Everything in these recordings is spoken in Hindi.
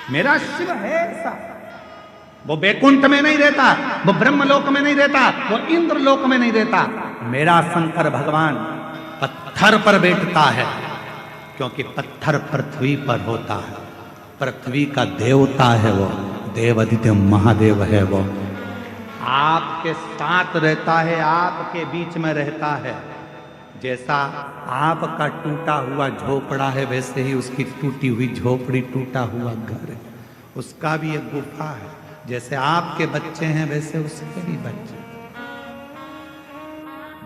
मेरा शिव है ऐसा। वो बैकुंठ में नहीं रहता, वो ब्रह्मलोक में नहीं रहता, वो इंद्रलोक में नहीं रहता। मेरा शंकर भगवान पत्थर पर बैठता है, क्योंकि पत्थर पृथ्वी पर होता है। पृथ्वी का देवता है वो, देवादित्य महादेव है वो। आपके साथ रहता है, आपके बीच में रहता है। जैसा आपका टूटा हुआ झोपड़ा है, वैसे ही उसकी टूटी हुई झोपड़ी, टूटा हुआ घर है। उसका भी एक गुफा है। जैसे आपके बच्चे हैं, वैसे उसके भी बच्चे।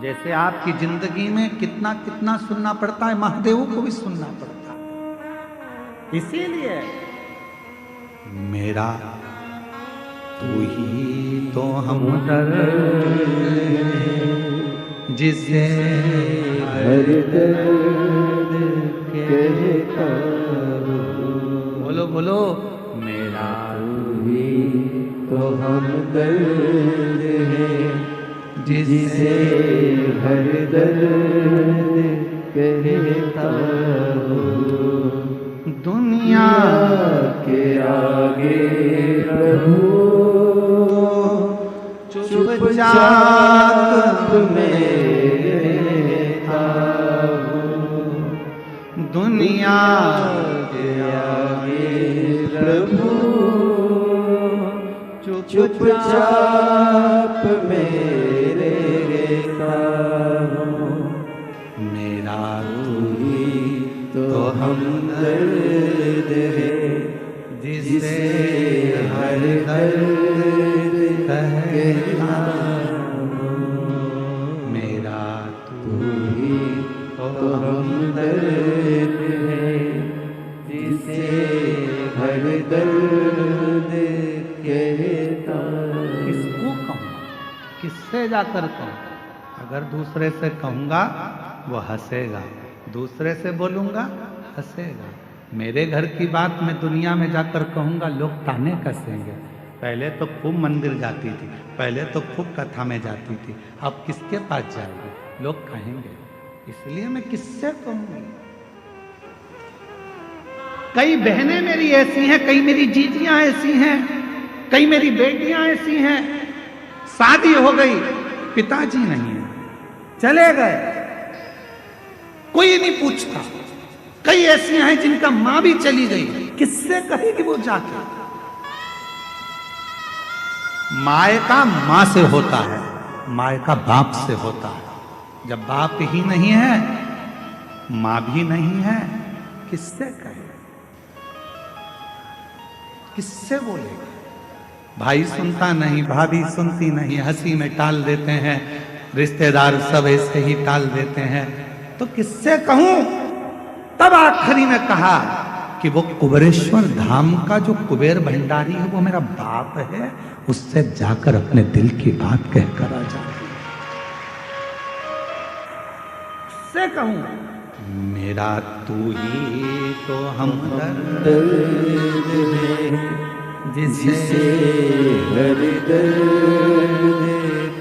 जैसे आपकी जिंदगी में कितना कितना सुनना पड़ता है, महादेव को भी सुनना पड़ता है। इसीलिए मेरा तू ही तो हमदर्द जिसे हर दर्द कहता हूँ। बोलो बोलो, मेरा तू ही तो हमदर्द है जिसे हर दर्द कहता हूँ। दुनिया के आगे प्रभु चुपचाप में रहता हूँ। दुनिया के आगे प्रभु चुपचाप में रहता हूँ। मेरा तू ही तो हमदर्द है जिसे हर दर्द कहता हूँ। मेरा तू ही तो हमदर्द है जिसे हर दर्द कहता हूँ। किसको कहूँ, किससे जाकर कहूँ? अगर दूसरे से कहूँगा वो हंसेगा, दूसरे से बोलूँगा हंसेगा। मेरे घर की बात मैं दुनिया में जाकर कहूँगा, लोग ताने कसेंगे। पहले तो खूब मंदिर जाती थी, पहले तो खूब कथा में जाती थी, अब किसके पास जाएगी? लोग कहेंगे। इसलिए मैं किससे कहूँगी? कई बहनें मेरी ऐसी हैं, कई मेरी जीजियां ऐसी हैं, कई मेरी बेटियां ऐसी हैं, शादी हो गई, पिताजी नहीं है, चले गए, कोई नहीं पूछता। कई ऐसी हैं जिनका मां भी चली गई, किससे कहेगी वो जाके? मायका मां से होता है, मायका बाप से होता है। जब बाप ही नहीं है, मां भी नहीं है, किससे कहे, किससे बोलेगा? भाई सुनता नहीं, भाभी सुनती नहीं, हंसी में टाल देते हैं, रिश्तेदार सब ऐसे ही टाल देते हैं, तो किससे कहूं? तब आखिरी में कहा कि वो कुबेरेश्वर धाम का जो कुबेर भंडारी है वो मेरा बाप है, उससे जाकर अपने दिल की बात कहकर आ जा। उससे कहूं, मेरा तू ही तो हमदर्द है जिसे हर दर्द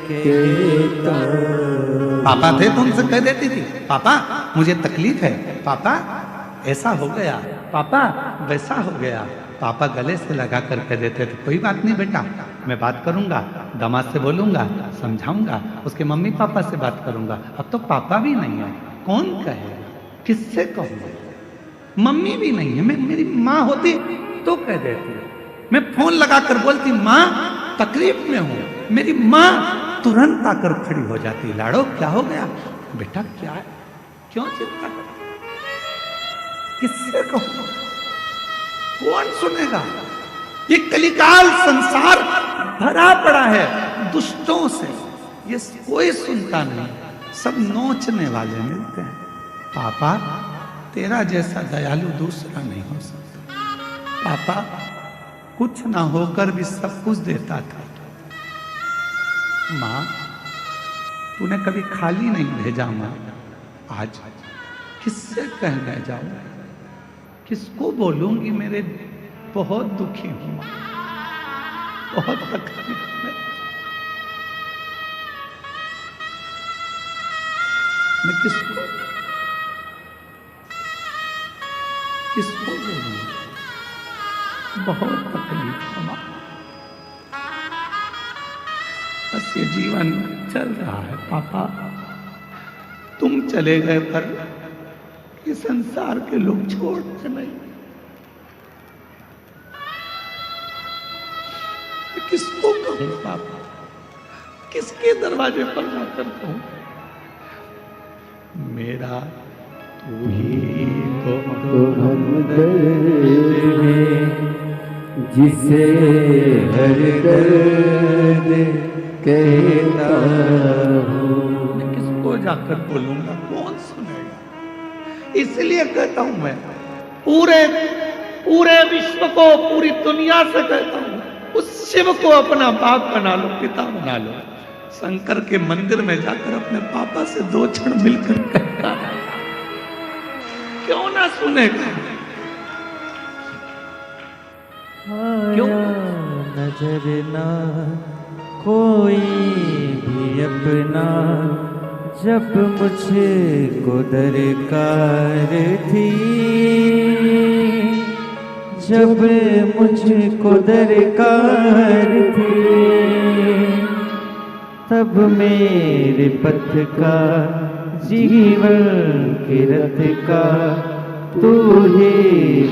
कहता। पापा थे तो उनसे कह देती थी, पापा मुझे तकलीफ है, पापा ऐसा हो गया, पापा वैसा हो गया। पापा गले से लगा कर कह देते थे, कोई बात नहीं बेटा, मैं बात करूंगा, दामाद से बोलूंगा, समझाऊंगा, उसके मम्मी पापा से बात करूंगा। अब तो पापा भी नहीं है, कौन कहे, किससे कहूंगा? मम्मी भी नहीं है, मैं मेरी माँ होती तो कह देती, मैं फोन लगाकर बोलती माँ तकलीफ में हूं, मेरी माँ तुरंत आकर खड़ी हो जाती, लाड़ो क्या हो गया बेटा, क्या है, क्यों चिंता कर, किससे कहूं, कौन सुनेगा? ये कलिकाल संसार भरा पड़ा है दुष्टों से, ये कोई सुनता नहीं, सब नोचने वाले मिलते हैं। पापा तेरा जैसा दयालु दूसरा नहीं हो सकता, पापा कुछ ना होकर भी सब कुछ देता था। माँ तूने कभी खाली नहीं भेजा माँ, आज किससे कहने जाऊं, किसको बोलूंगी? मेरे बहुत दुखी हूं माँ, बहुत तकलीफ में, मैं किसको बोलूंगी? बहुत तकलीफ हुआ, बस ये जीवन चल रहा है पापा। तुम चले गए पर ये संसार के लोग छोड़ते नहीं। किसको कहूं पापा, किसके दरवाजे पर जाकर कहूं? मेरा तू ही तो हमदर्द है, जिसे हर दर्द कहता हूँ। मैं किसको जाकर बोलूंगा, कौन सुनेगा? इसलिए कहता हूं मैं पूरे विश्व को, पूरी दुनिया से कहता हूं, उस शिव को अपना बाप बना लो, पिता बना लो। शंकर के मंदिर में जाकर अपने पापा से 2 क्षण मिलकर कहता है, क्यों ना सुनेगा? क्यों नजर ना कोई भी अपना, जब मुझको दरकार थी, जब मुझको दरकार थी, तब मेरे पथ का जीवन के रथ का तू ही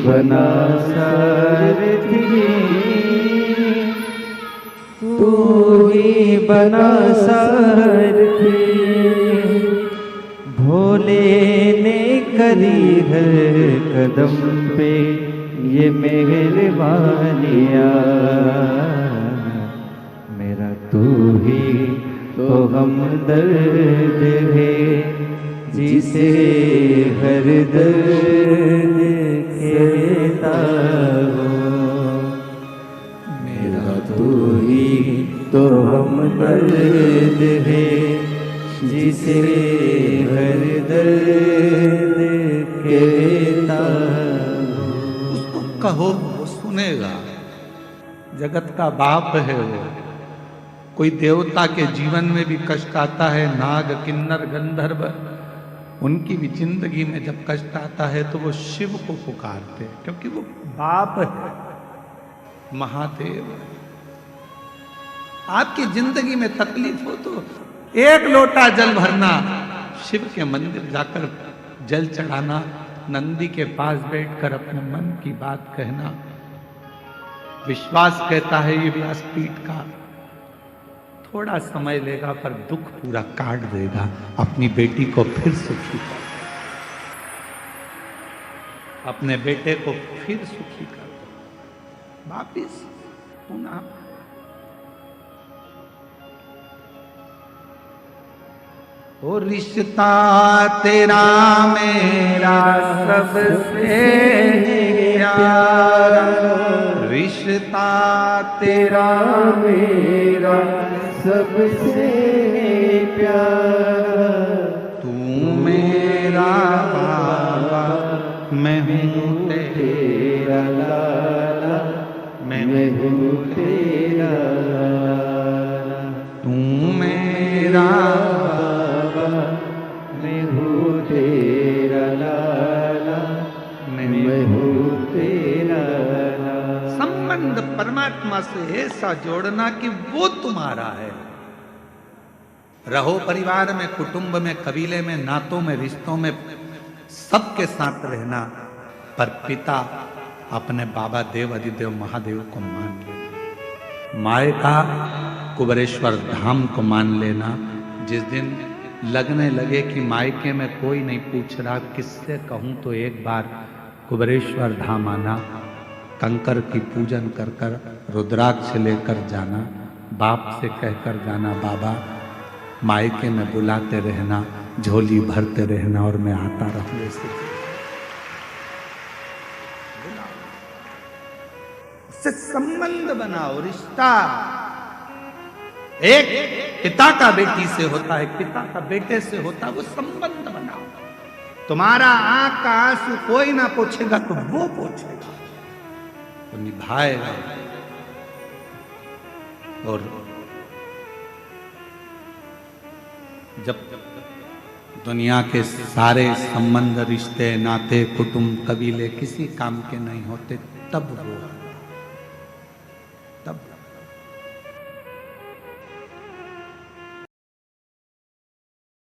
बना सारथी, तू ही बना सारथी। भोले ने करी हर कदम पे ये मेहरबानियाँ, मेरा तू ही तो हमदर्द है, जिसे हर दर्द कहता हूँ। मेरा तू ही तो हमदर्द है, जिसे हर दर्द कहता हूँ। उसको कहो, वो सुनेगा। जगत का बाप है वो। कोई देवता के जीवन में भी कष्ट आता है, नाग किन्नर गंधर्व, उनकी भी जिंदगी में जब कष्ट आता है तो वो शिव को पुकारते हैं, क्योंकि वो बाप है, महादेव है। आपकी जिंदगी में तकलीफ हो तो 1 लोटा जल भरना, शिव के मंदिर जाकर जल चढ़ाना, नंदी के पास बैठकर अपने मन की बात कहना। विश्वास कहता है ये व्यासपीठ का थोड़ा समय लेगा पर दुख पूरा काट देगा, अपनी बेटी को फिर सुखी कर, अपने बेटे को फिर सुखी कर दो, वापिस पुनः। ओ रिश्ता तेरा मेरा सबसे प्यारा, रिश्ता तेरा मेरा सबसे प्यारा, तू मेरा बाबा, मैं हूँ तेरा लाला, मैं हूँ तेरा लाला। तू मेरा बाबा, मैं हूँ तेरा लाला, मैं हूँ तेरा लाला। संबंध परमात्मा से ऐसा जोड़ना कि वो तुम्हारा है। रहो परिवार में, कुटुंब में, कबीले में, नातों में, रिश्तों में, सबके साथ रहना, पर पिता अपने बाबा देव अधिदेव महादेव को मान लेना, माए का कुबरेश्वर धाम को मान लेना। जिस दिन लगने लगे कि मायके में कोई नहीं पूछ रहा, किससे कहूं, तो एक बार कुबरेश्वर धाम आना, कंकर की पूजन कर कर रुद्राक्ष लेकर जाना, बाप से कहकर जाना, बाबा मायके में बुलाते रहना, झोली भरते रहना और मैं आता रहूंगा। से संबंध बनाओ, रिश्ता। एक पिता का बेटी से होता है, पिता का बेटे से होता है, वो संबंध बनाओ। तुम्हारा आंख का आंसू कोई ना पोछेगा तो वो पोछेगा, तो निभाएगा। और जब दुनिया के सारे संबंध, रिश्ते, नाते, कुटुंब, कबीले किसी काम के नहीं होते, तब वो तब